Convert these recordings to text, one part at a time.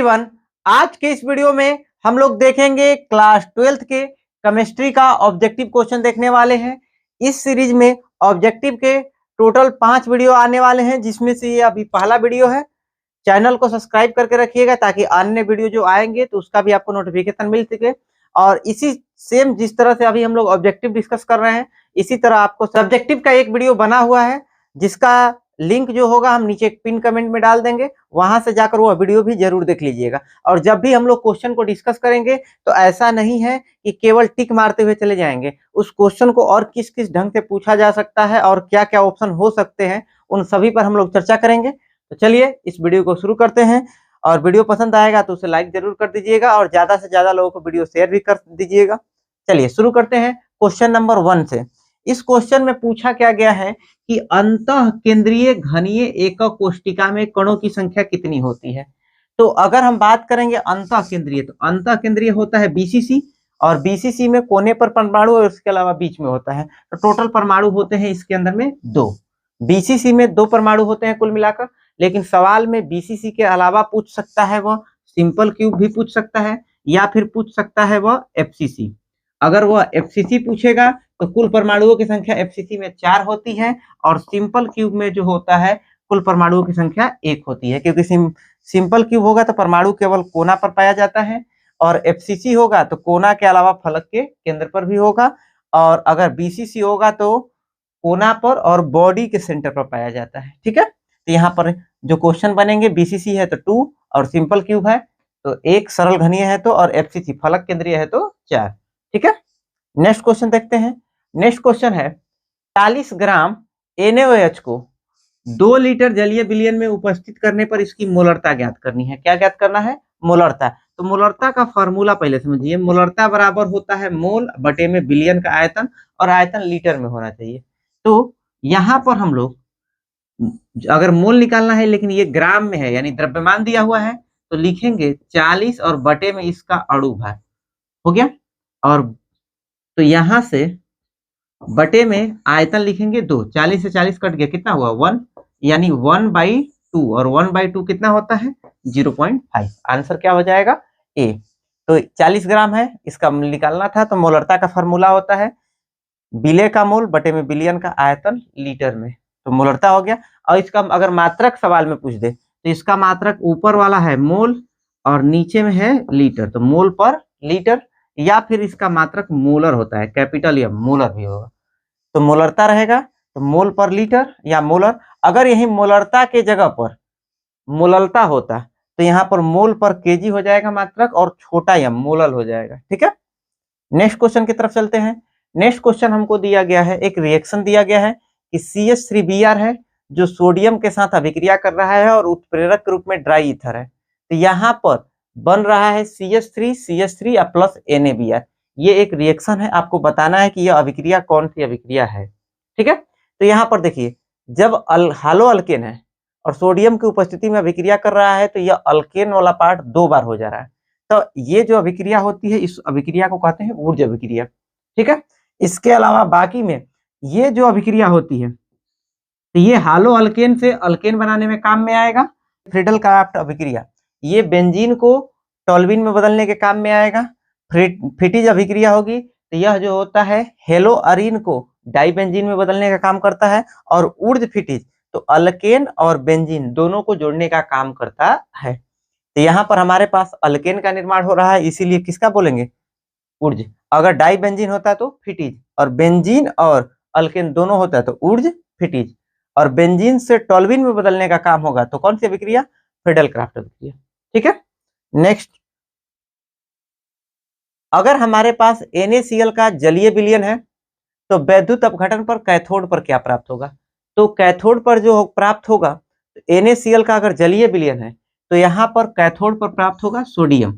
Everyone, आज के इस वीडियो में हम लोग देखेंगे क्लास 12th के केमिस्ट्री का ऑब्जेक्टिव क्वेश्चन देखने वाले हैं। इस सीरीज में ऑब्जेक्टिव के टोटल 5 वीडियो आने वाले हैं, जिसमें से ये अभी पहला वीडियो है। चैनल को सब्सक्राइब करके रखिएगा ताकि अन्य वीडियो जो आएंगे तो उसका भी आपको नोटिफिकेशन मिल सके। और इसी सेम जिस तरह से अभी हम लोग ऑब्जेक्टिव डिस्कस कर रहे हैं, इसी तरह आपको सब्जेक्टिव का एक वीडियो बना हुआ है, जिसका लिंक जो होगा हम नीचे पिन कमेंट में डाल देंगे। वहां से जाकर वो वीडियो भी जरूर देख लीजिएगा। और जब भी हम लोग क्वेश्चन को डिस्कस करेंगे तो ऐसा नहीं है कि केवल टिक मारते हुए चले जाएंगे। उस क्वेश्चन को और किस किस ढंग से पूछा जा सकता है और क्या क्या ऑप्शन हो सकते हैं, उन सभी पर हम लोग चर्चा करेंगे। तो चलिए इस वीडियो को शुरू करते हैं। और वीडियो पसंद आएगा तो उसे लाइक जरूर कर दीजिएगा और ज्यादा से ज्यादा लोगों को वीडियो शेयर भी कर दीजिएगा। चलिए शुरू करते हैं क्वेश्चन नंबर 1 से। इस क्वेश्चन में पूछा क्या गया है कि अंतः केंद्रीय घनीय एकक कोष्टिका में कणों की संख्या कितनी होती है। तो अगर हम बात करेंगे अंतः केंद्रीय, तो अंतः केंद्रीय होता है बीसीसी, और बीसीसी में कोने पर परमाणु और उसके अलावा बीच में होता है। तो टोटल परमाणु होते हैं इसके अंदर में 2। बीसीसी में 2 परमाणु होते हैं कुल मिलाकर। लेकिन सवाल में बीसीसी के अलावा पूछ सकता है वह सिंपल क्यूब भी पूछ सकता है, या फिर पूछ सकता है वह एफसीसी। अगर वह एफसीसी पूछेगा तो कुल परमाणुओं की संख्या एफसीसी में 4 होती है, और सिंपल क्यूब में जो होता है कुल परमाणुओं की संख्या 1 होती है। क्योंकि सिंपल क्यूब होगा तो परमाणु केवल कोना पर पाया जाता है, और एफसीसी होगा तो कोना के अलावा फलक के केंद्र पर भी होगा, और अगर बीसीसी होगा तो कोना पर और बॉडी के सेंटर पर पाया जाता है। ठीक है, तो यहाँ पर जो क्वेश्चन बनेंगे, बीसीसी है तो 2 और सिंपल क्यूब है तो 1, सरल घनीय है तो, और एफसीसी फलक केंद्रीय है तो 4। ठीक है, नेक्स्ट क्वेश्चन देखते हैं। नेक्स्ट क्वेश्चन है 40 ग्राम NaOH को 2 लीटर जलीय विलयन में उपस्थित करने पर इसकी मोलरता ज्ञात करनी है। क्या ज्ञात करना है? मोलरता। तो मोलरता का फॉर्मूला पहले समझिए। मोलरता बराबर होता है मोल बटे में विलयन का आयतन, और आयतन लीटर में होना चाहिए। तो यहाँ पर हम लोग अगर मोल निकालना है, लेकिन ये ग्राम में है यानी द्रव्यमान दिया हुआ है, तो लिखेंगे 40 और बटे में इसका अणु भार हो गया। और तो यहां से बटे में आयतन लिखेंगे 2। 40 से 40 कट गया, कितना हुआ? 1, यानी 1/2, और 1/2 कितना होता है? 0.5। आंसर क्या हो जाएगा? ए। तो 40 ग्राम है, इसका निकालना था, तो मोलरता का फॉर्मूला होता है विलय का मोल बटे में विलयन का आयतन लीटर में। तो मोलरता हो गया। और इसका अगर मात्रक सवाल में पूछ दे तो इसका मात्रक ऊपर वाला है मोल और नीचे में है लीटर, तो मोल पर लीटर, या फिर इसका मात्रक मोलर होता है, कैपिटल या मोलर भी होगा। तो मोलरता रहेगा तो मोल पर लीटर या मोलर। अगर यही मोलरता के जगह पर मोललता होता तो यहाँ पर मोल पर केजी हो जाएगा मात्रक, और छोटा या मोलल हो जाएगा। ठीक है, नेक्स्ट क्वेश्चन की तरफ चलते हैं। नेक्स्ट क्वेश्चन हमको दिया गया है, एक रिएक्शन दिया गया है कि CH3Br है जो सोडियम के साथ अभिक्रिया कर रहा है और उत्प्रेरक के रूप में ड्राई ईथर है। तो यहाँ पर बन रहा है CH3 या प्लस NaBr। ये एक रिएक्शन है, आपको बताना है कि यह अभिक्रिया कौन सी अभिक्रिया है। ठीक है, तो यहाँ पर देखिए, जब हालो अल्केन है और सोडियम की उपस्थिति में अभिक्रिया कर रहा है, तो यह अल्केन वाला पार्ट 2 बार हो जा रहा है। तो ये जो अभिक्रिया होती है, इस अभिक्रिया को कहते हैं ऊर्ज अभिक्रिया। ठीक है, इसके अलावा बाकी में ये जो अभिक्रिया होती है, तो ये हालो अल्केन से अल्केन बनाने में काम में आएगा। फ्रीडल क्राफ्ट अभिक्रिया, ये बेंजीन को टॉल्यूइन में बदलने के काम में आएगा। फिटिज अभिक्रिया होगी तो यह जो होता है हेलो अरीन को डाइबेंजीन में बदलने का काम करता है। और ऊर्ज फिटिज तो अल्केन और बेंजीन दोनों को जोड़ने का काम करता है। तो यहाँ पर हमारे पास अल्केन का निर्माण हो रहा है, इसीलिए किसका बोलेंगे? ऊर्ज। अगर डाइबेंजीन होता है तो फिटिज, और बेंजीन और अल्केन दोनों होता है तो ऊर्ज फिटिज, और बेंजीन से टॉल्यूइन में बदलने का काम होगा तो कौन सी अभिक्रिया? फ्रीडल क्राफ्ट अभिक्रिया। ठीक है, नेक्स्ट, अगर हमारे पास NaCl का जलीय विलयन है तो वैद्युत अपघटन पर कैथोड पर क्या प्राप्त होगा? तो कैथोड पर जो प्राप्त होगा, NaCl का अगर जलीय विलयन है तो यहाँ पर कैथोड पर प्राप्त होगा सोडियम,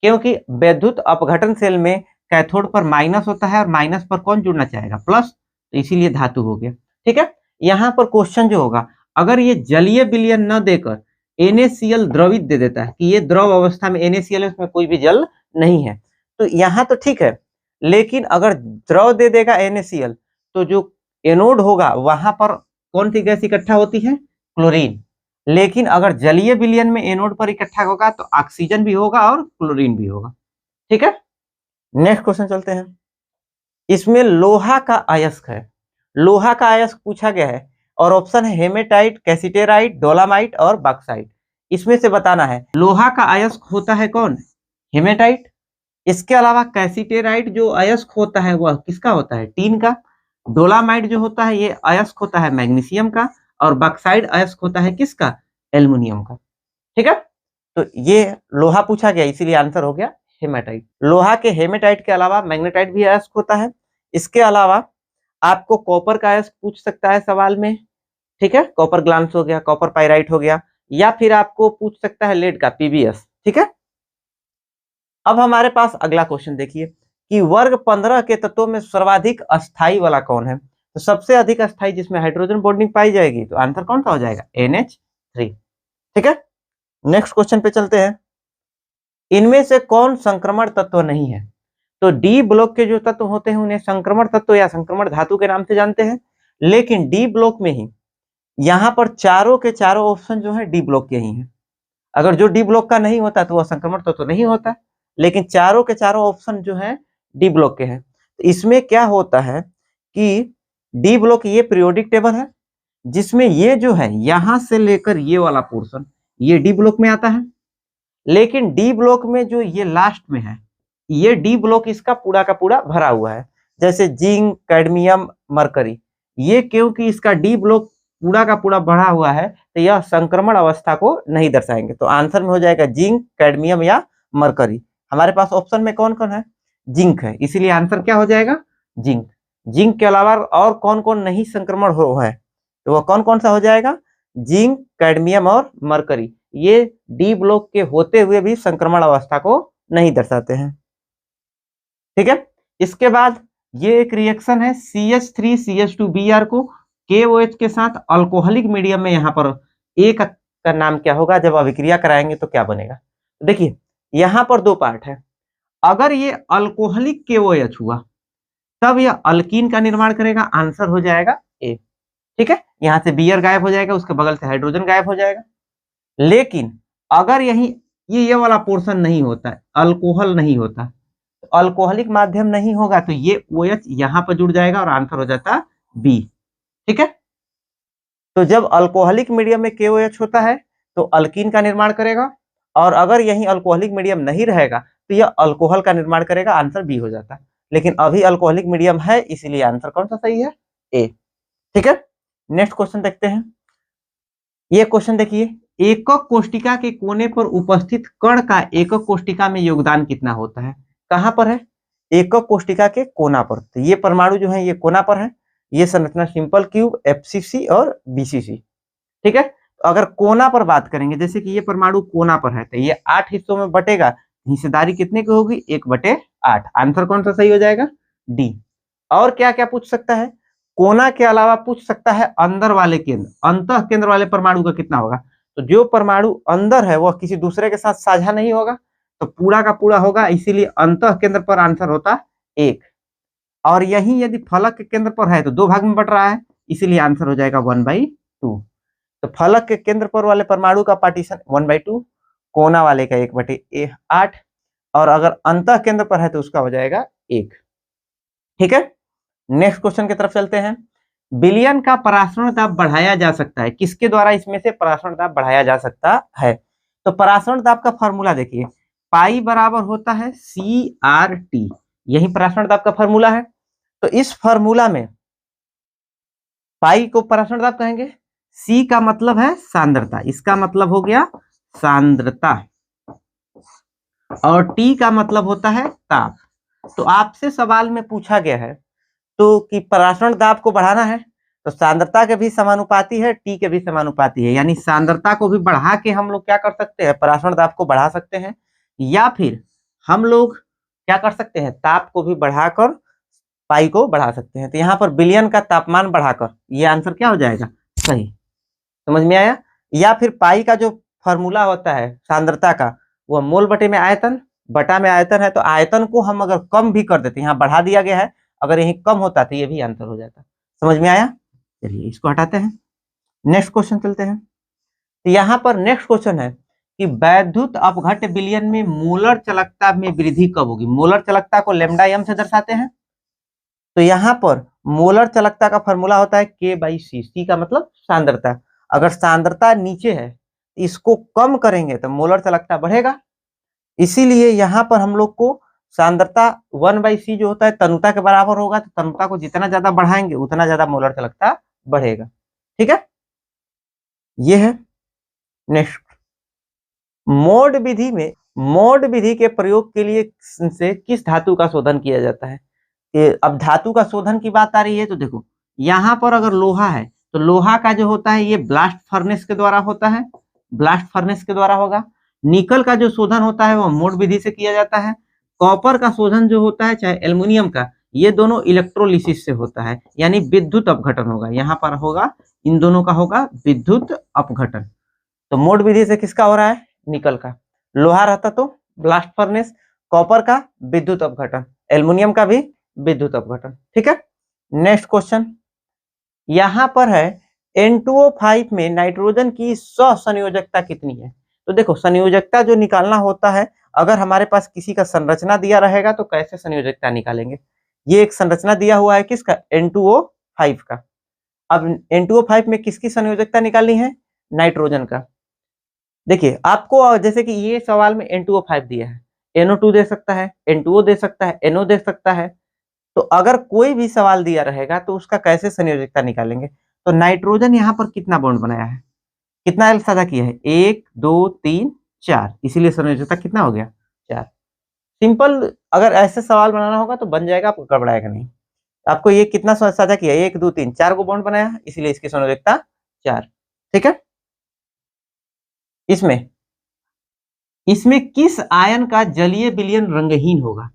क्योंकि वैद्युत अपघटन सेल में कैथोड पर माइनस होता है, और माइनस पर कौन जुड़ना चाहेगा? प्लस, तो इसीलिए धातु हो गया। ठीक है, यहाँ पर क्वेश्चन जो होगा, अगर ये जलीय विलयन न देकर NaCl द्रवित दे देता है कि ये द्रव अवस्था में NaCl है, उसमें कोई भी जल नहीं है, तो यहाँ तो ठीक है। लेकिन अगर द्रव दे देगा NaCl तो जो एनोड होगा वहां पर कौन सी गैस इकट्ठा होती है? क्लोरीन। लेकिन अगर जलीय विलयन में एनोड पर इकट्ठा होगा तो ऑक्सीजन भी होगा और क्लोरीन भी होगा। ठीक है, नेक्स्ट क्वेश्चन चलते हैं। इसमें लोहा का अयस्क है, लोहा का अयस्क पूछा गया है और ऑप्शन है हेमेटाइट, कैसिटेराइट, डोलामाइट और बॉक्साइट। इसमें से बताना है लोहा का अयस्क होता है कौन, हेमेटाइट। इसके अलावा कैसिटेराइट जो अयस्क होता है वह किसका होता है, टीन का। डोलामाइट जो होता है ये अयस्क होता है मैग्नीशियम का, और बॉक्साइट अयस्क होता है किसका, एल्युमिनियम का। ठीक है, तो ये लोहा पूछा गया इसीलिए आंसर हो गया हेमेटाइट। लोहा के हेमेटाइट के अलावा मैग्नेटाइट भी अयस्क होता है। इसके अलावा आपको कॉपर का अयस्क पूछ सकता है सवाल में। ठीक है, कॉपर ग्लांस हो गया, कॉपर पाइराइट हो गया, या फिर आपको पूछ सकता है लेड का पीबीएस। ठीक है, अब हमारे पास अगला क्वेश्चन देखिए कि वर्ग 15 के तत्वों में सर्वाधिक अस्थाई वाला कौन है। तो सबसे अधिक अस्थाई जिसमें हाइड्रोजन बॉन्डिंग पाई जाएगी, तो आंसर कौन सा हो जाएगा, NH3। ठीक है, नेक्स्ट क्वेश्चन पे चलते हैं। इनमें से कौन संक्रमण तत्व नहीं है। तो डी ब्लॉक के जो तत्व होते हैं उन्हें संक्रमण तत्व या संक्रमण धातु के नाम से जानते हैं, लेकिन डी ब्लॉक में ही यहाँ पर चारों के चारों ऑप्शन जो है डी ब्लॉक के ही हैं। अगर जो डी ब्लॉक का नहीं होता तो वह संक्रमण तत्व नहीं होता, लेकिन चारों के चारों ऑप्शन जो है डी ब्लॉक के हैं। तो इसमें क्या होता है कि डी ब्लॉक ये पीरियोडिक टेबल है, जिसमें ये जो है यहां से लेकर ये वाला पोर्शन ये डी ब्लॉक में आता है, लेकिन डी ब्लॉक में जो ये लास्ट में है ये डी ब्लॉक इसका पूरा का पूरा भरा हुआ है, जैसे जिंक, कैडमियम, मरकरी। ये क्योंकि इसका डी ब्लॉक पूरा का पूरा भरा हुआ है तो यह संक्रमण अवस्था को नहीं दर्शाएंगे। तो आंसर में हो जाएगा जिंक, कैडमियम या मरकरी। हमारे पास ऑप्शन में कौन कौन है, जिंक है, इसीलिए आंसर क्या हो जाएगा, जिंक। जिंक के अलावा और कौन कौन नहीं संक्रमण हो है, तो वह कौन कौन सा हो जाएगा, जिंक, कैडमियम और मरकरी। ये डी ब्लॉक के होते हुए भी संक्रमण अवस्था को नहीं दर्शाते हैं। ठीक है, इसके बाद ये एक रिएक्शन है CH3CH2Br को KOH के साथ अल्कोहलिक मीडियम में, यहाँ पर एक का नाम क्या होगा, जब अभिक्रिया कराएंगे तो क्या बनेगा। देखिए यहाँ पर दो पार्ट है, अगर ये अल्कोहलिक KOH हुआ तब यह अल्कीन का निर्माण करेगा, आंसर हो जाएगा ए। ठीक है, यहाँ से Br गायब हो जाएगा, उसके बगल से हाइड्रोजन गायब हो जाएगा। लेकिन अगर यही ये वाला पोर्शन नहीं होता है, अल्कोहल नहीं होता, तो अल्कोहलिक माध्यम नहीं होगा तो ये OH यहाँ पर जुड़ जाएगा और आंसर हो जाता बी। ठीक है, तो जब अल्कोहलिक मीडियम में KOH होता है तो अल्कीन का निर्माण करेगा, और अगर यही अल्कोहलिक मीडियम नहीं रहेगा तो यह अल्कोहल का निर्माण करेगा, आंसर बी हो जाता है। लेकिन अभी अल्कोहलिक मीडियम है इसीलिए आंसर कौन सा सही है, ए। ठीक है, नेक्स्ट क्वेश्चन देखते हैं। ये क्वेश्चन देखिए, एकक कोष्टिका के कोने पर उपस्थित कण का एकक कोष्टिका में योगदान कितना होता है। कहां पर है, एकक कोष्टिका के कोना पर। तो ये परमाणु जो है ये कोना पर है, ये संरचना सिंपल क्यूब, FCC और BCC। ठीक है, तो अगर कोना पर बात करेंगे, जैसे कि ये परमाणु कोना पर है तो ये 8 हिस्सों में बटेगा, हिस्सेदारी कितने की होगी, 1/8। आंसर कौन सा सही हो जाएगा, डी। और क्या क्या पूछ सकता है, कोना के अलावा पूछ सकता है अंदर वाले केंद्र, अंतः केंद्र वाले परमाणु का कितना होगा। तो जो परमाणु अंदर है वह किसी दूसरे के साथ साझा नहीं होगा, तो पूरा का पूरा होगा, इसीलिए अंतः केंद्र पर आंसर होता 1। और यही यदि फलक के केंद्र पर है तो 2 भाग में बट रहा है, इसीलिए आंसर हो जाएगा 1/2। तो फलक के केंद्र पर वाले परमाणु का पार्टीशन 1/2, कोना वाले का 1/8, और अगर अंतः केंद्र पर है तो उसका हो जाएगा 1। ठीक है, नेक्स्ट क्वेश्चन की तरफ चलते हैं। विलयन का परासरण दाब बढ़ाया जा सकता है, किसके द्वारा इसमें से परासरण दाब बढ़ाया जा सकता है। तो परासरण दाब का फॉर्मूला देखिए, पाई बराबर होता है CRT, यही परासरण दाब का फॉर्मूला है। तो इस फॉर्मूला में पाई को परासरण दाब कहेंगे, C का मतलब है सांद्रता, इसका मतलब हो गया सांद्रता, और T का मतलब होता है ताप। तो आपसे सवाल में पूछा गया है तो कि परासरण दाब को बढ़ाना है, तो सांद्रता के भी समानुपाती है, T के भी समानुपाती है, यानी सांद्रता को भी बढ़ा के हम लोग क्या कर सकते हैं, परासरण दाब को बढ़ा सकते हैं, या फिर हम लोग क्या कर सकते हैं, ताप को भी बढ़ाकर पाई को बढ़ा सकते हैं। तो यहाँ पर विलयन का तापमान बढ़ाकर ये आंसर क्या हो जाएगा, सही। समझ में आया। या फिर पाई का जो फॉर्मूला होता है सांद्रता का, वह मोल बटे में आयतन, बटा में आयतन है, तो आयतन को हम अगर कम भी कर देते, यहाँ बढ़ा दिया गया है, अगर यही कम होता तो ये भी आंसर हो जाता। समझ में आया, चलिए इसको हटाते हैं, नेक्स्ट क्वेश्चन चलते हैं। तो यहाँ पर नेक्स्ट क्वेश्चन है कि वैद्युत अपघट्य विलयन में मोलर चालकता में वृद्धि कब होगी। मोलर चालकता को लैम्डा एम से दर्शाते हैं। तो यहाँ पर मोलर चालकता का फॉर्मूला होता है K/C। C का मतलब सांद्रता। अगर सांद्रता नीचे है, इसको कम करेंगे तो मोलर चालकता बढ़ेगा। इसीलिए यहाँ पर हम लोग को सांद्रता 1/C जो होता है तनुता के बराबर होगा। तो तनुता को जितना ज्यादा बढ़ाएंगे उतना ज्यादा मोलर चालकता बढ़ेगा। ठीक है, ये है। नेक्स्ट, मोड विधि में मोड विधि के प्रयोग के लिए से किस धातु का शोधन किया जाता है। अब धातु का शोधन की बात आ रही है तो देखो, यहाँ पर अगर लोहा है तो लोहा का जो होता है ये ब्लास्ट फर्नेस के द्वारा होता है, ब्लास्ट फर्नेस के द्वारा होगा। निकल का जो शोधन होता है वो मोड विधि से किया जाता है। कॉपर का शोधन जो होता है चाहे एल्युमिनियम का, ये दोनों इलेक्ट्रोलिसिस से होता है, यानी विद्युत अपघटन होगा। यहाँ पर होगा, इन दोनों का होगा विद्युत अपघटन। तो मोड विधि से किसका हो रहा है, निकल का। लोहा रहता तो ब्लास्ट फर्नेस, कॉपर का विद्युत अपघटन, एल्युमिनियम का भी विद्युत अपघटन। ठीक है, नेक्स्ट क्वेश्चन यहां पर है N2O5 में नाइट्रोजन की सहसंयोजकता कितनी है। तो देखो, संयोजकता जो निकालना होता है, अगर हमारे पास किसी का संरचना दिया रहेगा तो कैसे संयोजकता निकालेंगे। ये एक संरचना दिया हुआ है किसका, N2O5 का। अब N2O5 में किसकी संयोजकता निकालनी है, नाइट्रोजन का। देखिए आपको जैसे कि ये सवाल में N2O5 दिया है, NO2 दे सकता है, N2O दे सकता है, NO दे सकता है। तो अगर कोई भी सवाल दिया रहेगा तो उसका कैसे संयोजकता निकालेंगे। तो नाइट्रोजन यहाँ पर कितना बॉन्ड बनाया है, कितना एल साझा किया है, 1 2 3 4, इसीलिए संयोजकता कितना हो गया, 4। सिंपल, अगर ऐसे सवाल बनाना होगा तो बन जाएगा, आपको गड़बड़ाएगा नहीं। आपको ये कितना साझा किया, 1 2 3 4 को बॉन्ड बनाया, इसीलिए इसकी संयोजकता 4। ठीक है, इसमें किस आयन का जलीय विलयन रंगहीन होगा।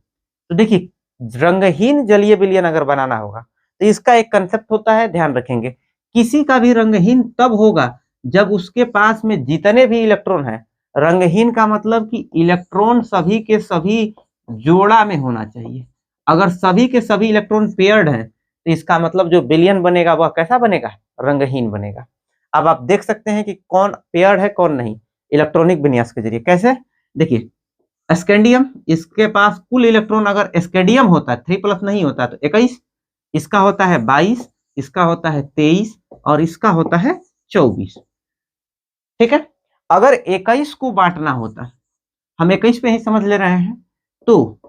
तो देखिए, रंगहीन जलीय विलयन अगर बनाना होगा तो इसका एक कंसेप्ट होता है, ध्यान रखेंगे। किसी का भी रंगहीन तब होगा जब उसके पास में जितने भी इलेक्ट्रॉन है, रंगहीन का मतलब कि इलेक्ट्रॉन सभी के सभी जोड़ा में होना चाहिए। अगर सभी के सभी इलेक्ट्रॉन पेयर्ड है तो इसका मतलब जो विलयन बनेगा वह कैसा बनेगा, रंगहीन बनेगा। अब आप देख सकते हैं कि कौन पेयर्ड है कौन नहीं, इलेक्ट्रॉनिक विन्यास के जरिए। कैसे, देखिए स्कैंडियम, इसके पास कुल इलेक्ट्रॉन अगर स्कैंडियम होता है 3+ नहीं होता तो 21, इसका होता है 22, इसका होता है 23 और इसका होता है 24। ठीक है, अगर 21 को बांटना होता, हम 21 पे ही समझ ले रहे हैं, तो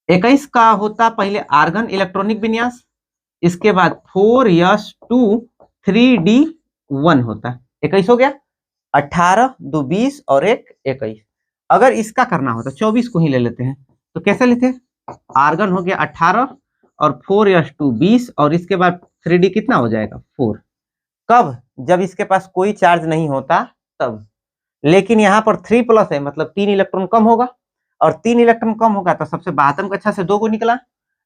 21 का होता पहले आर्गन इलेक्ट्रॉनिक विन्यास, इसके बाद 4s2 3d1 होता, 21 हो गया, 18 2 20 और 1 21। अगर इसका करना होता 24 को ही ले लेते हैं, तो कैसे लेते हैं, आर्गन हो गया 18 और 4s2 20 और इसके बाद 3d कितना हो जाएगा, 4। कब, जब इसके पास कोई चार्ज नहीं होता तब। लेकिन यहाँ पर 3+ है, मतलब 3 इलेक्ट्रॉन कम होगा, और 3 इलेक्ट्रॉन कम होगा तो सबसे बातम कक्षा से 2 को निकला,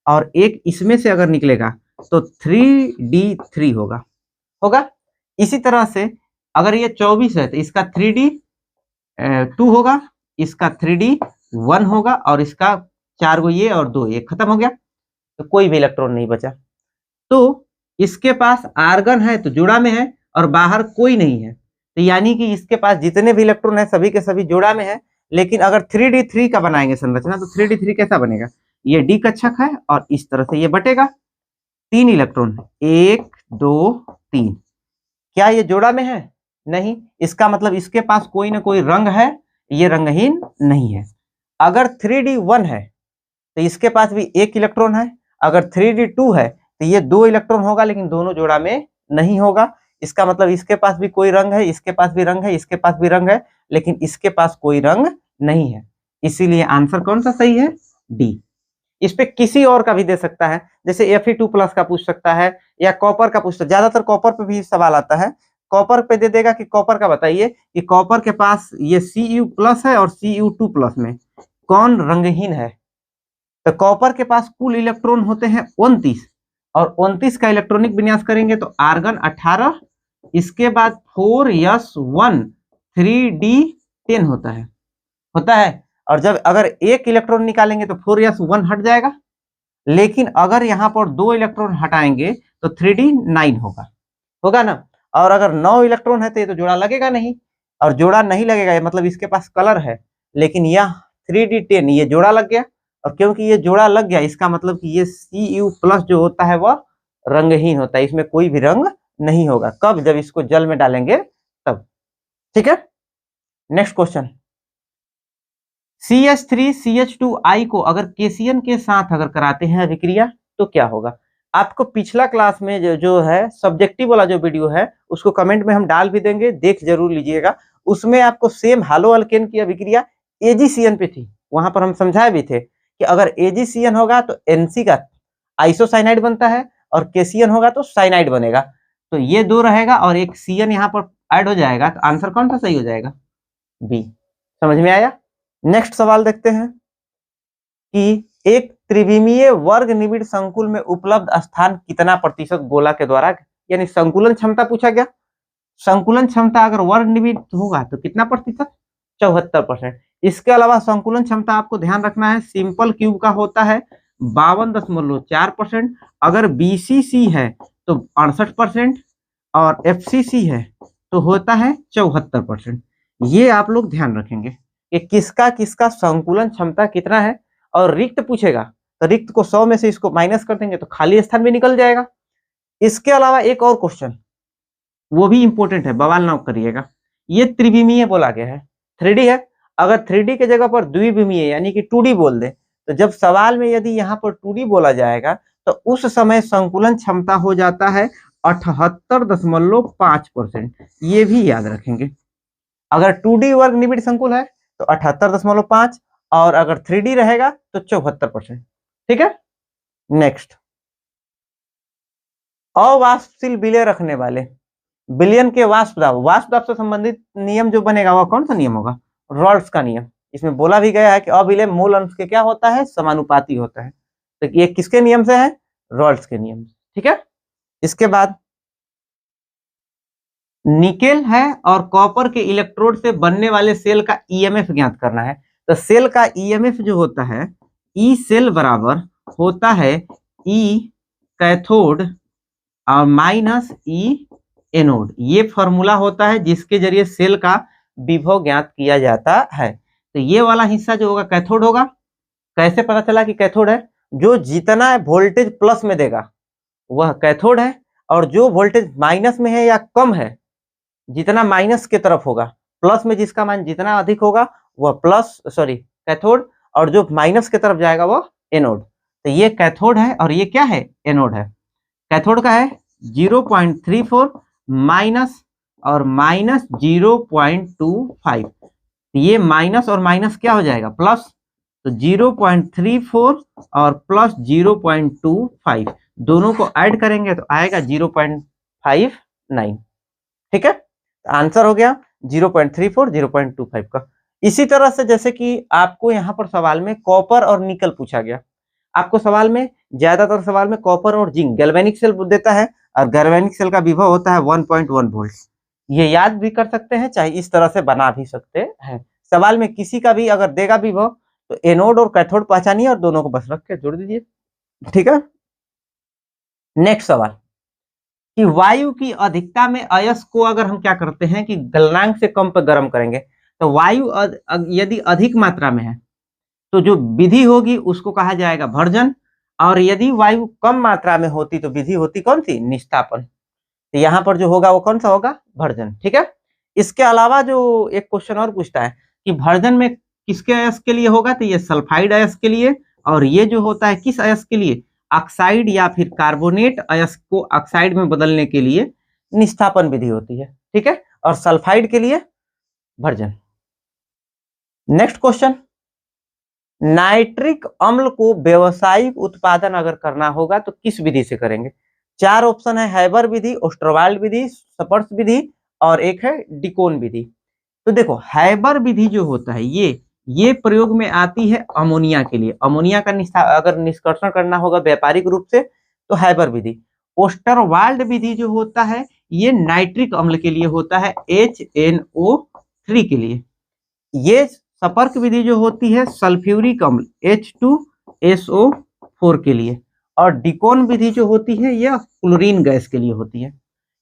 और एक इसमें से अगर निकलेगा तो 3d3 होगा। इसी तरह से अगर ये 24 है तो इसका 3d2 होगा, इसका 3d1 होगा, और इसका 4 गो ये और 2 ये, खत्म हो गया, तो कोई भी इलेक्ट्रॉन नहीं बचा। तो इसके पास आर्गन है तो जोड़ा में है और बाहर कोई नहीं है, तो यानी कि इसके पास जितने भी इलेक्ट्रॉन है सभी के सभी जोड़ा में है। लेकिन अगर 3d3 का बनाएंगे संरचना तो 3d3 कैसा बनेगा, ये डी कक्षक है और इस तरह से ये बटेगा, 3 इलेक्ट्रॉन, 1 2 3। क्या ये जोड़ा में है, नहीं, इसका मतलब इसके पास कोई ना कोई रंग है, ये रंगहीन नहीं है। अगर 3d1 है तो इसके पास भी 1 इलेक्ट्रॉन है, अगर 3d2 है तो ये 2 इलेक्ट्रॉन होगा, लेकिन दोनों जोड़ा में नहीं होगा। इसका मतलब इसके पास भी कोई रंग है, इसके पास भी रंग है, इसके पास भी रंग है, लेकिन इसके पास कोई रंग नहीं है। इसीलिए आंसर कौन सा सही है, डी। इस पे किसी और का भी दे सकता है, जैसे Fe2+ का पूछ सकता है या कॉपर का पूछ सकता है। ज्यादातर कॉपर पे भी सवाल आता है, कॉपर पे दे देगा कि कॉपर का बताइए कि कॉपर के पास ये Cu+ है और Cu2+ में कौन रंगहीन है। तो कॉपर के पास कुल इलेक्ट्रॉन होते हैं 29, और 29 का इलेक्ट्रॉनिक विन्यास करेंगे तो आर्गन 18, इसके बाद 4s1 3d10 होता है। और जब अगर 1 इलेक्ट्रॉन निकालेंगे तो 4s1 हट जाएगा, लेकिन अगर यहाँ पर 2 इलेक्ट्रॉन हटाएंगे तो 3d9 होगा ना। और अगर 9 इलेक्ट्रॉन है तो ये तो जोड़ा लगेगा नहीं, और जोड़ा नहीं लगेगा मतलब इसके पास कलर है, लेकिन यह 3d10 ये जोड़ा लग गया, और क्योंकि ये जोड़ा लग गया इसका मतलब कि ये Cu+ जो होता है वह रंगहीन होता है, इसमें कोई भी रंग नहीं होगा। कब? जब इसको जल में डालेंगे तब। ठीक है, नेक्स्ट क्वेश्चन। CH3CH2I को अगर केसीएन के साथ अगर कराते हैं अभिक्रिया तो क्या होगा? आपको पिछला क्लास में जो है सब्जेक्टिव वाला जो वीडियो है उसको कमेंट में हम डाल भी देंगे, देख जरूर लीजिएगा। उसमें आपको सेम हालो अल्केन की अभिक्रिया AgCN पे थी, वहां पर हम समझाए भी थे कि अगर AgCN होगा तो NC का आइसोसाइनाइड बनता है, और केसीएन होगा तो साइनाइड बनेगा। तो ये दो रहेगा और एक CN यहाँ पर ऐड हो जाएगा, तो आंसर कौन सा सही हो जाएगा? बी। समझ में आया? नेक्स्ट सवाल देखते हैं कि एक त्रिविमीय वर्ग निबिड़ संकुल में उपलब्ध स्थान कितना प्रतिशत गोला के द्वारा, यानी संकुलन क्षमता पूछा गया। संकुलन क्षमता अगर वर्ग निबिड़ होगा तो कितना प्रतिशत? 74%। इसके अलावा संकुलन क्षमता आपको ध्यान रखना है, सिंपल क्यूब का होता है 52.4%, अगर BCC है तो 68%, और FCC है तो होता है 74%। ये आप लोग ध्यान रखेंगे कि किसका किसका संकुलन क्षमता कितना है। और रिक्त पूछेगा तो रिक्त को 100 में से इसको माइनस कर देंगे तो खाली स्थान भी निकल जाएगा। इसके अलावा एक और क्वेश्चन, वो भी इंपॉर्टेंट है, बवाल ना करिएगा। ये त्रिविमीय बोला गया है, 3D है, अगर 3D के जगह पर द्विविमीय यानी कि 2D बोल दे, तो जब सवाल में यदि यहाँ पर 2D बोला जाएगा तो उस समय संकुलन क्षमता हो जाता है 78.5%। ये भी याद रखेंगे। अगर 2D वर्ग निबिड़ संकुल है तो 78.5, और अगर 3D रहेगा तो 74%। ठीक है, नेक्स्ट। अवाष्पशील विलय रखने वाले विलयन के वाष्प दाब से संबंधित नियम जो बनेगा वह कौन सा नियम होगा? रॉल्स का नियम। इसमें बोला भी गया है कि अविलय मूल अंश के क्या होता है? समानुपाती होता है। तो ये किसके नियम से है? रॉल्स के नियम। ठीक है, इसके बाद निकेल है और कॉपर के इलेक्ट्रोड से बनने वाले सेल का ईएमएफ ज्ञात करना है। तो सेल का ईएमएफ जो होता है ई सेल बराबर होता है ई कैथोड और माइनस ई एनोड। ये फॉर्मूला होता है जिसके जरिए सेल का विभव ज्ञात किया जाता है। तो ये वाला हिस्सा जो होगा कैथोड होगा। कैसे पता चला कि कैथोड है? जो जितना वोल्टेज प्लस में देगा वह कैथोड है, और जो वोल्टेज माइनस में है या कम है, जितना माइनस की तरफ होगा, प्लस में जिसका मान जितना अधिक होगा वह कैथोड, और जो माइनस की तरफ जाएगा वह एनोड। तो ये कैथोड है और ये क्या है? एनोड है। कैथोड का है 0.34 माइनस और माइनस 0.25। ये माइनस और माइनस क्या हो जाएगा? प्लस। तो 0.34 और प्लस 0.25 दोनों को ऐड करेंगे तो आएगा 0.59। ठीक है, आंसर हो गया 0.34 0.25 का। इसी तरह से जैसे कि आपको यहाँ पर सवाल में कॉपर और निकल पूछा गया, आपको सवाल में ज्यादातर सवाल में कॉपर और जिंक गैल्वेनिक सेल देता है, और गैल्वेनिक सेल का विभव होता है 1.1 वोल्ट। ये याद भी कर सकते हैं, चाहे इस तरह से बना भी सकते हैं। सवाल में किसी का भी अगर देगा विभव तो एनोड और कैथोड पहचानिए और दोनों को बस रख के जोड़ दीजिए। ठीक है, नेक्स्ट सवाल कि वायु की अधिकता में अयस्क को अगर हम क्या करते हैं कि गलनांक से कम पर गर्म करेंगे, तो वायु यदि अधिक मात्रा में है तो जो विधि होगी उसको कहा जाएगा भर्जन, और यदि वायु कम मात्रा में होती तो विधि होती कौन सी? निस्तापन। तो यहाँ पर जो होगा वो कौन सा होगा? भर्जन। ठीक है, इसके अलावा जो एक क्वेश्चन और पूछता है कि भर्जन में किसके अयस्क के लिए होगा? तो ये सल्फाइड अयस्क के लिए, और ये जो होता है किस अयस्क के लिए? ऑक्साइड या फिर कार्बोनेट अयस्क को ऑक्साइड में बदलने के लिए निस्तापन विधि होती है। ठीक है, और सल्फाइड के लिए भर्जन। नेक्स्ट क्वेश्चन, नाइट्रिक अम्ल को व्यावसायिक उत्पादन अगर करना होगा तो किस विधि से करेंगे? 4 ऑप्शन है, हैबर विधि, ओस्टरवाल्ड विधि, शपर्स विधि, और एक है डिकोन विधि। तो देखो हैबर विधि जो होता है ये प्रयोग में आती है अमोनिया के लिए। अमोनिया का अगर निष्कर्षण करना होगा व्यापारिक रूप से तो हैबर विधि। ओस्टरवाल्ड विधि जो होता है ये नाइट्रिक अम्ल के लिए होता है, HNO3 के लिए। ये संपर्क विधि जो होती है सल्फ्यूरिक अम्ल H2SO4 के लिए, और डिकोन विधि जो होती है यह क्लोरीन गैस के लिए होती है।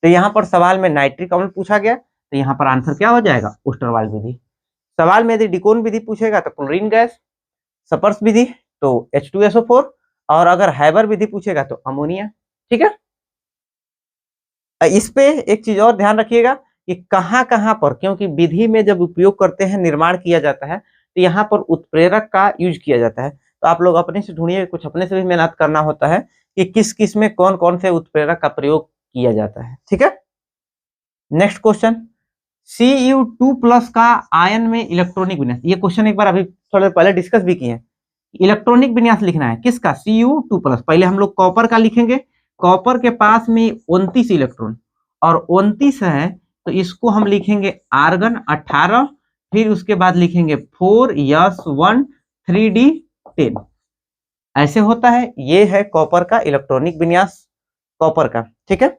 तो यहाँ पर सवाल में नाइट्रिक अम्ल पूछा गया, तो यहाँ पर आंसर क्या हो जाएगा, ओस्टरवाल्ड विधि। सवाल में यदि डिकोन विधि पूछेगा तो क्लोरीन गैस, सपर्स विधि तो H2SO4, और अगर हैबर विधि पूछेगा तो अमोनिया। ठीक है, इस पे एक चीज और ध्यान रखिएगा कि कहां कहां पर, क्योंकि विधि में जब उपयोग करते हैं, निर्माण किया जाता है, तो यहाँ पर उत्प्रेरक का यूज किया जाता है। तो आप लोग अपने से ढूंढिए, कुछ अपने से भी मेहनत करना होता है कि किस किस में कौन कौन से उत्प्रेरक का प्रयोग किया जाता है। ठीक है, नेक्स्ट क्वेश्चन, Cu2+ का आयन में इलेक्ट्रॉनिक विन्यास। ये क्वेश्चन एक बार अभी थोड़ा पहले डिस्कस भी किए हैं। इलेक्ट्रॉनिक विन्यास लिखना है किसका, Cu2+। पहले हम लोग कॉपर का लिखेंगे, कॉपर के पास में 29 इलेक्ट्रॉन और 29 है, तो इसको हम लिखेंगे आर्गन 18, फिर उसके बाद लिखेंगे 4s1 3d10। ऐसे होता है, ये है कॉपर का इलेक्ट्रॉनिक विन्यास, कॉपर का। ठीक है,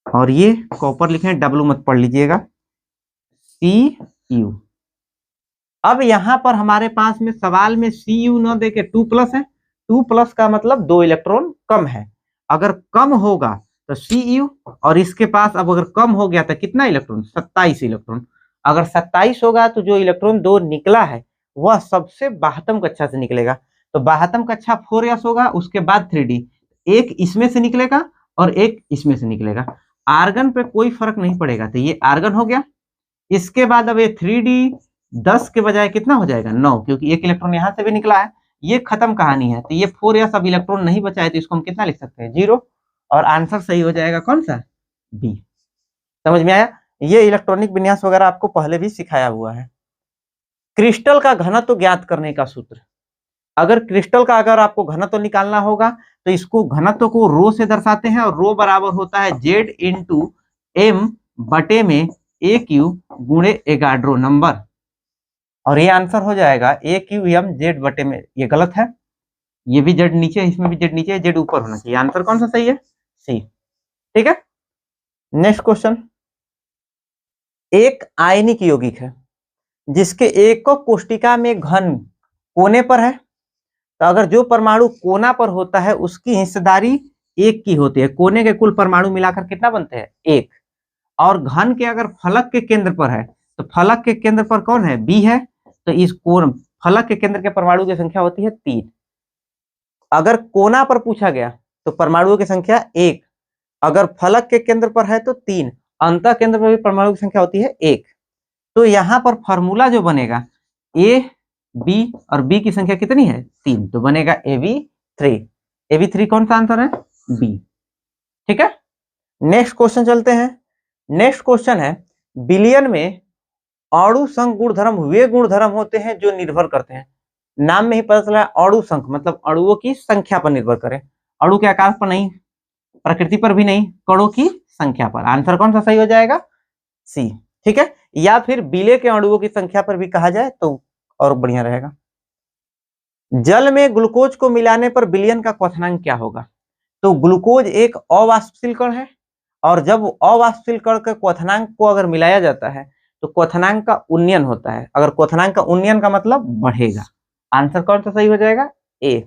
और ये कॉपर लिखे, डब्लू मत पढ़ लीजिएगा, Cu। अब यहां पर हमारे पास में सवाल में Cu न देके 2+ है, 2+ का मतलब 2 इलेक्ट्रॉन कम है। अगर कम होगा तो Cu, और इसके पास अब अगर कम हो गया तो कितना इलेक्ट्रॉन, 27 इलेक्ट्रॉन। अगर 27 होगा तो जो इलेक्ट्रॉन 2 निकला है वह सबसे बाहतम कक्षा से निकलेगा। तो बाहतम कक्षा 4s होगा, उसके बाद 3d, एक इसमें से निकलेगा और एक इसमें से निकलेगा। आर्गन पे कोई फर्क नहीं पड़ेगा, तो ये आर्गन हो गया। इसके बाद अब ये 3d 10 के बजाय कितना हो जाएगा, 9, क्योंकि एक इलेक्ट्रॉन यहां से भी निकला है। ये खत्म कहानी है, तो ये 4s अब इलेक्ट्रॉन नहीं बचा है, तो इसको हम कितना लिख सकते हैं, 0, और आंसर सही हो जाएगा कौन सा, बी। समझ में आया, ये इलेक्ट्रॉनिक विन्यास वगैरह आपको पहले भी सिखाया हुआ है। क्रिस्टल का घनत्व ज्ञात करने का सूत्र, अगर क्रिस्टल का अगर आपको घनत्व निकालना होगा तो इसको घनत्व को रो से दर्शाते हैं, और रो बराबर होता है Z × M बटे में AQ गुणे एगाड्रो नंबर, और ये आंसर हो जाएगा AQM Z बटे में। ये गलत है, ये भी Z नीचे है, इसमें भी Z नीचे है, Z ऊपर होना चाहिए। आंसर कौन सा सही है, सी। ठीक है, नेक्स्ट क्वेश्चन, एक आयनिक यौगिक है जिसके एकक कोष्टिका में घन कोने पर है, तो अगर जो परमाणु कोना पर होता है उसकी हिस्सेदारी 1 की होती है। कोने के कुल परमाणु मिलाकर कितना बनते हैं, 1। और घन के अगर फलक के केंद्र पर है, तो फलक के केंद्र पर कौन है, बी है, तो इस कोण फलक के केंद्र के परमाणु की संख्या होती है 3। अगर कोना पर पूछा गया तो परमाणुओं की संख्या 1, अगर फलक के केंद्र पर है तो 3, अंतः केंद्र पर भी परमाणु की संख्या होती है 1। तो यहाँ पर फॉर्मूला जो बनेगा, ए बी और बी की संख्या कितनी है, 3, तो बनेगा Ab3। Ab3 कौन सा आंसर है, बी। ठीक है, नेक्स्ट क्वेश्चन चलते हैं। नेक्स्ट क्वेश्चन है, विलयन में अणु संघ गुणधर्म वे गुणधर्म होते हैं जो निर्भर करते हैं, नाम में ही पता चला अणु संघ मतलब अणुओं की संख्या पर निर्भर करें, अणु के आकार पर नहीं, प्रकृति पर भी नहीं, कणों की संख्या पर। आंसर कौन सा सही हो जाएगा, सी। ठीक है, या फिर विलय के अणुओं की संख्या पर भी कहा जाए तो और बढ़िया रहेगा। जल में ग्लूकोज को मिलाने पर विलयन का क्वथनांक क्या होगा, तो ग्लूकोज एक अवाष्पशील कण है, और जब अवाष्पशील कण के क्वथनांक को अगर मिलाया जाता है तो क्वथनांक का उन्नयन होता है। अगर क्वथनांक का उन्नयन का मतलब बढ़ेगा। आंसर कौन सा सही हो जाएगा, ए।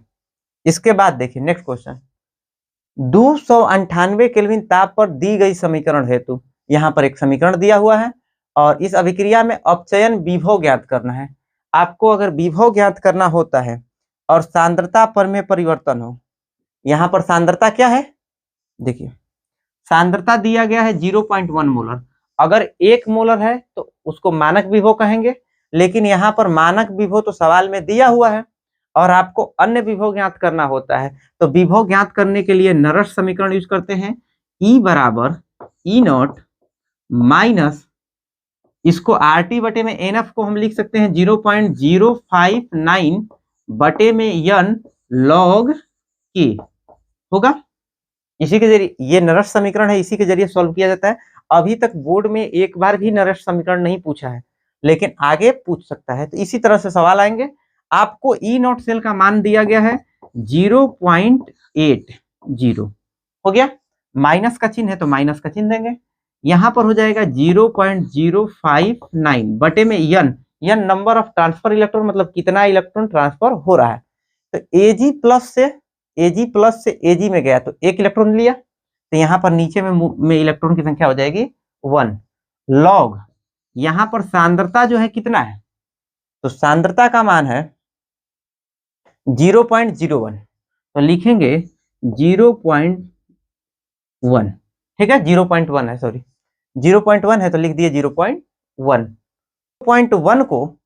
इसके बाद देखिए नेक्स्ट क्वेश्चन, 298 केल्विन ताप पर दी गई समीकरण हेतु, यहाँ पर एक समीकरण दिया हुआ है और इस अभिक्रिया में अपचयन विभव ज्ञात करना है। आपको अगर विभव ज्ञात करना होता है और सांद्रता पर में परिवर्तन हो, यहाँ पर सांद्रता क्या है, देखिए सांद्रता दिया गया है 0.1 मोलर। अगर 1 मोलर है तो उसको मानक विभव कहेंगे, लेकिन यहाँ पर मानक विभव तो सवाल में दिया हुआ है और आपको अन्य विभव ज्ञात करना होता है। तो विभव ज्ञात करने के लिए नरस समीकरण यूज करते हैं, E बराबर E0 माइनस, इसको RT बटे में NF को हम लिख सकते हैं 0.059 बटे में N log K होगा। इसी के जरिए, ये नरस समीकरण है, इसी के जरिए सॉल्व किया जाता है। अभी तक बोर्ड में एक बार भी नरस समीकरण नहीं पूछा है, लेकिन आगे पूछ सकता है। तो इसी तरह से सवाल आएंगे। आपको E0 सेल का मान दिया गया है 0.80 हो गया, माइनस का चिन्ह है तो माइनस का चिन्ह देंगे। यहाँ पर हो जाएगा 0.059 बटे में N number of transfer electron, मतलब कितना इलेक्ट्रॉन ट्रांसफर हो रहा है। तो Ag प्लस से Ag में गया तो 1 इलेक्ट्रॉन लिया, तो यहाँ पर नीचे में इलेक्ट्रॉन की संख्या हो जाएगी 1 लॉग, यहाँ पर सांद्रता जो है कितना है, तो सांद्रता का मान है 0.01, तो लिखेंगे 0.1, ठीक है 0.1 है, सॉरी 0.1 है तो लिख दिए 0.1। 0.1 को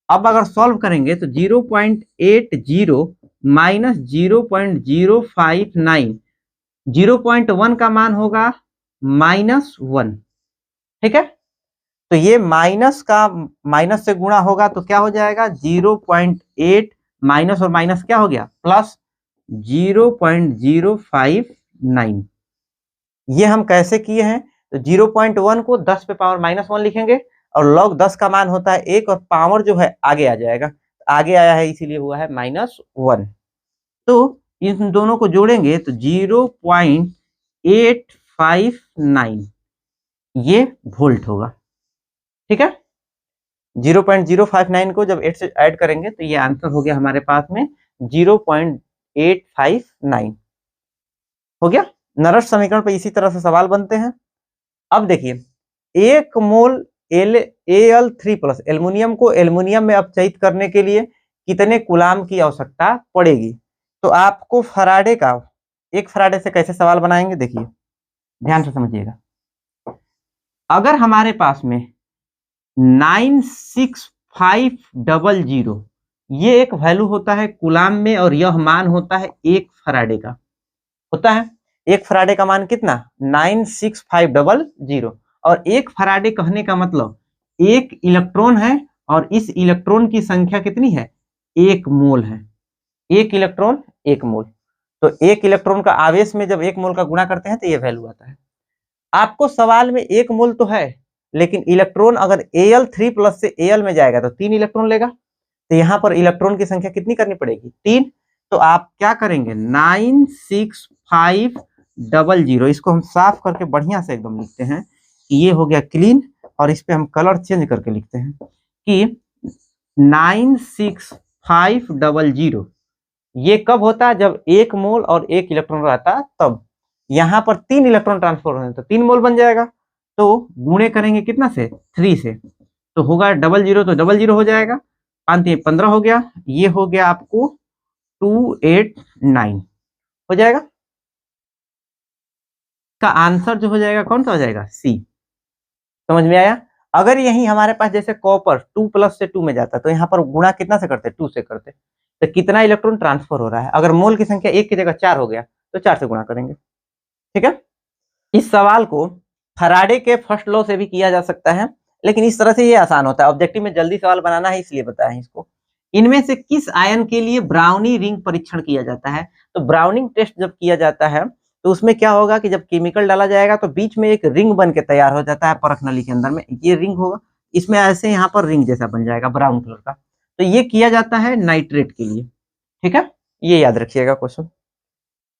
अब अगर सॉल्व करेंगे तो 0.80 माइनस 0.059, 0.1 का मान होगा -1, ठीक है। तो ये माइनस से गुणा होगा तो क्या हो जाएगा 0.8 माइनस और माइनस क्या हो गया प्लस 0.059। ये हम कैसे किए हैं, तो 0.1 को 10 पे पावर -1 लिखेंगे और log 10 का मान होता है 1 और पावर जो है आगे आ जाएगा, आगे आया है इसीलिए हुआ है -1। तो इन दोनों को जोड़ेंगे तो 0.859 ये वोल्ट होगा, ठीक है। 0.059 को जब 8 से ऐड करेंगे तो ये आंसर हो गया हमारे पास में 0.859 हो गया। नरस समीकरण पे इसी तरह से सवाल बनते हैं। अब देखिए 1 मोल Al3+ एल्युमिनियम को एल्युमिनियम में अपचयित करने के लिए कितने कूलाम की आवश्यकता पड़ेगी। तो आपको फराडे का, एक फराडे से कैसे सवाल बनाएंगे देखिए ध्यान से समझिएगा। अगर हमारे पास में 96500 ये एक वैल्यू होता है कूलाम में और यह मान होता है 1 फराडे का, होता है 1 फराडे का मान कितना 96500 और 1 फराडे कहने का मतलब 1 इलेक्ट्रॉन है और इस इलेक्ट्रॉन की संख्या कितनी है 1 मोल है, 1 इलेक्ट्रॉन 1 मोल। तो 1 इलेक्ट्रॉन का आवेश में जब 1 मोल का गुणा करते हैं तो ये वैल्यू आता है। आपको सवाल में 1 मोल तो है लेकिन इलेक्ट्रॉन अगर Al3+ से Al में जाएगा तो 3 इलेक्ट्रॉन लेगा, तो यहाँ पर इलेक्ट्रॉन की संख्या कितनी करनी पड़ेगी 3। तो आप क्या करेंगे 96500, इसको हम साफ करके बढ़िया से एकदम लिखते हैं कि ये हो गया क्लीन और इस पे हम कलर चेंज करके लिखते हैं कि 96500 ये कब होता है जब 1 मोल और 1 इलेक्ट्रॉन रहता तब। यहाँ पर 3 इलेक्ट्रॉन ट्रांसफर होने तो 3 मोल बन जाएगा, तो गुणे करेंगे कितना से 3 से, तो होगा 00 तो 00 हो जाएगा, 5 15 हो गया, ये हो गया आपको 289 हो जाएगा। का आंसर जो हो जाएगा कौन सा हो जाएगा सी। समझ में आया। अगर यही हमारे पास जैसे कॉपर 2+ से 2 में जाता तो यहाँ पर गुणा कितना से करते 2 से करते, तो कितना इलेक्ट्रॉन ट्रांसफर हो रहा है, अगर मोल की संख्या 1 की जगह 4 हो गया तो 4 से गुणा करेंगे, ठीक है। इस सवाल को फराडे के फर्स्ट लॉ से भी किया जा सकता है लेकिन इस तरह से ये आसान होता है, ऑब्जेक्टिव में जल्दी सवाल बनाना है इसलिए बताया इसको। इनमें से किस आयन के लिए ब्राउनी रिंग परीक्षण किया जाता है, तो ब्राउनिंग टेस्ट जब किया जाता है तो उसमें क्या होगा कि जब केमिकल डाला जाएगा तो बीच में एक रिंग बन के तैयार हो जाता है परख नली के अंदर में, ये रिंग होगा, इसमें ऐसे यहाँ पर रिंग जैसा बन जाएगा ब्राउन कलर का, तो ये किया जाता है नाइट्रेट के लिए, ठीक है, ये याद रखिएगा क्वेश्चन।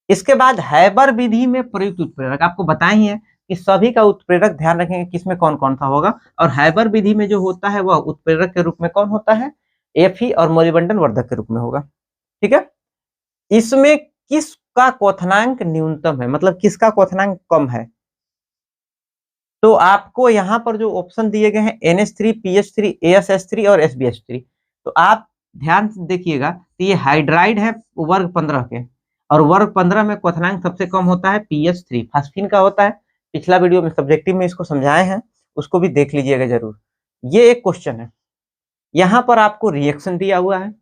इसके बाद हैबर विधि में प्रयुक्त उत्प्रेरक आपको बताए ही है कि सभी का उत्प्रेरक ध्यान रखेंगे किसमें कौन कौन सा होगा, और हैबर विधि में जो होता है वह उत्प्रेरक के रूप में कौन होता है Fe और मोलिबेंटन वर्धक के रूप में होगा, ठीक है। इसमें किसका क्वथनांक न्यूनतम है, मतलब किसका क्वथनांक कम है, तो आपको यहाँ पर जो ऑप्शन दिए गए हैं NH3, PH3, ASH3 और SbH3, तो आप ध्यान से देखिएगा तो ये हाइड्राइड है वर्ग 15 के, और वर्ग 15 में क्वथनांक सबसे कम होता है PH3, फास्फीन का होता है, पिछला वीडियो में सब्जेक्टिव में इसको समझाए हैं, उसको भी देख लीजिएगा जरूर। ये एक क्वेश्चन है, यहाँ पर आपको रिएक्शन दिया हुआ है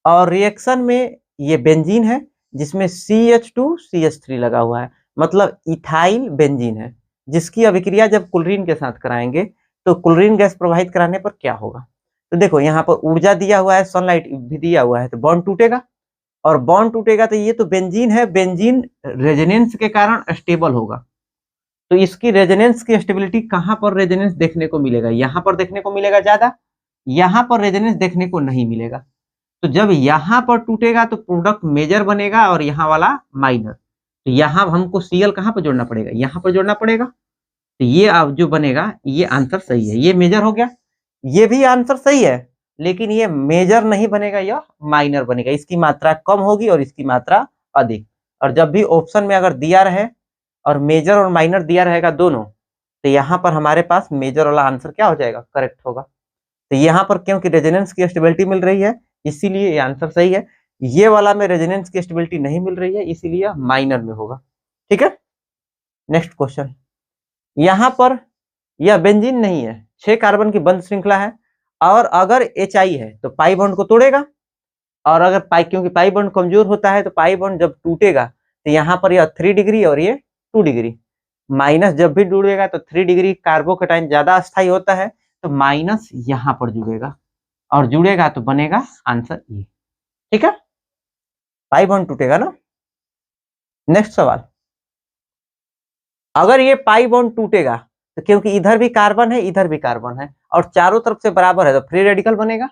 और रिएक्शन में ये बेंजीन है जिसमें CH2CH3 लगा हुआ है, मतलब इथाइल बेंजीन है, जिसकी अभिक्रिया जब क्लोरीन के साथ कराएंगे तो क्लोरीन गैस प्रवाहित कराने पर क्या होगा। तो देखो यहाँ पर ऊर्जा दिया हुआ है, सनलाइट भी दिया हुआ है, तो बॉन्ड टूटेगा, और बॉन्ड टूटेगा तो ये तो बेंजीन है, बेंजीन रेजोनेंस के कारण स्टेबल होगा, तो इसकी रेजोनेंस की स्टेबिलिटी कहाँ पर रेजोनेंस देखने को मिलेगा, यहाँ पर देखने को मिलेगा ज्यादा, यहाँ पर रेजोनेंस देखने को नहीं मिलेगा। तो जब यहाँ पर टूटेगा तो प्रोडक्ट मेजर बनेगा और यहाँ वाला माइनर, तो यहाँ हमको Cl कहाँ पर जोड़ना पड़ेगा, यहाँ पर जोड़ना पड़ेगा, तो ये अब जो बनेगा ये आंसर सही है, ये मेजर हो गया, ये भी आंसर सही है, लेकिन ये मेजर नहीं बनेगा, यह माइनर बनेगा, इसकी मात्रा कम होगी और इसकी मात्रा अधिक। और जब भी ऑप्शन में अगर दिया रहे और मेजर और माइनर दिया रहेगा दोनों, तो यहाँ पर हमारे पास मेजर वाला आंसर क्या हो जाएगा, करेक्ट होगा। तो यहाँ पर क्योंकि रेजोनेंस की स्टेबिलिटी मिल रही है इसीलिए ये आंसर सही है। ये वाला में रेजोनेंस की स्टेबिलिटी नहीं मिल रही है इसीलिए माइनर में होगा। ठीक है, नेक्स्ट क्वेश्चन। यहाँ पर यह बेंजीन नहीं है, 6 कार्बन की बंद श्रृंखला है और अगर HI है तो पाई बॉन्ड को तोड़ेगा, और अगर क्योंकि पाई बॉन्ड कमजोर होता है तो पाई बॉन्ड जब टूटेगा तो यहाँ पर यह 3 डिग्री और ये 2 डिग्री, माइनस जब भी जुड़ेगा तो 3 डिग्री कार्बोकेटाइन ज्यादा अस्थायी होता है तो माइनस यहाँ पर जुड़ेगा और जुड़ेगा तो बनेगा आंसर ये। ठीक है, पाई बॉन्ड टूटेगा ना। नेक्स्ट सवाल, अगर ये पाई बॉन्ड टूटेगा तो क्योंकि इधर भी कार्बन है इधर भी कार्बन है और चारों तरफ से बराबर है तो फ्री रेडिकल बनेगा,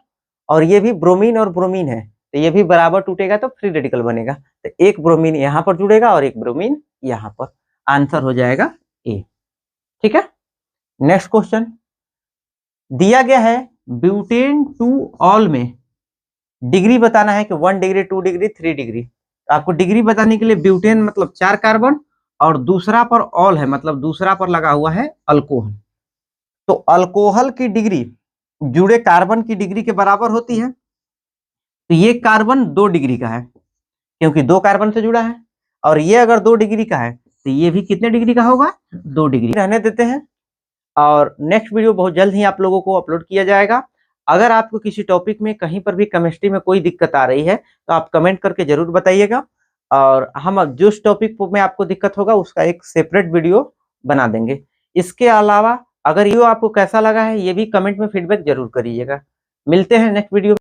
और ये भी ब्रोमीन और ब्रोमीन है तो ये भी बराबर टूटेगा तो फ्री रेडिकल बनेगा, तो एक ब्रोमीन यहाँ पर जुड़ेगा और एक ब्रोमीन यहाँ पर, आंसर हो जाएगा ए। ठीक है, नेक्स्ट क्वेश्चन दिया गया है ब्यूटेन टू ऑल में डिग्री बताना है कि 1 डिग्री 2 डिग्री 3 डिग्री। तो आपको डिग्री बताने के लिए ब्यूटेन मतलब 4 कार्बन और दूसरा पर ऑल है मतलब दूसरा पर लगा हुआ है अल्कोहल, तो अल्कोहल की डिग्री जुड़े कार्बन की डिग्री के बराबर होती है। तो ये कार्बन 2 डिग्री का है क्योंकि 2 कार्बन से जुड़ा है, और ये अगर 2 डिग्री का है तो ये भी कितने डिग्री का होगा, 2 डिग्री। रहने देते हैं और नेक्स्ट वीडियो बहुत जल्द ही आप लोगों को अपलोड किया जाएगा। अगर आपको किसी टॉपिक में कहीं पर भी केमिस्ट्री में कोई दिक्कत आ रही है तो आप कमेंट करके जरूर बताइएगा, और हम जिस टॉपिक में आपको दिक्कत होगा उसका एक सेपरेट वीडियो बना देंगे। इसके अलावा अगर ये आपको कैसा लगा है ये भी कमेंट में फीडबैक जरूर करिएगा। मिलते हैं नेक्स्ट वीडियो।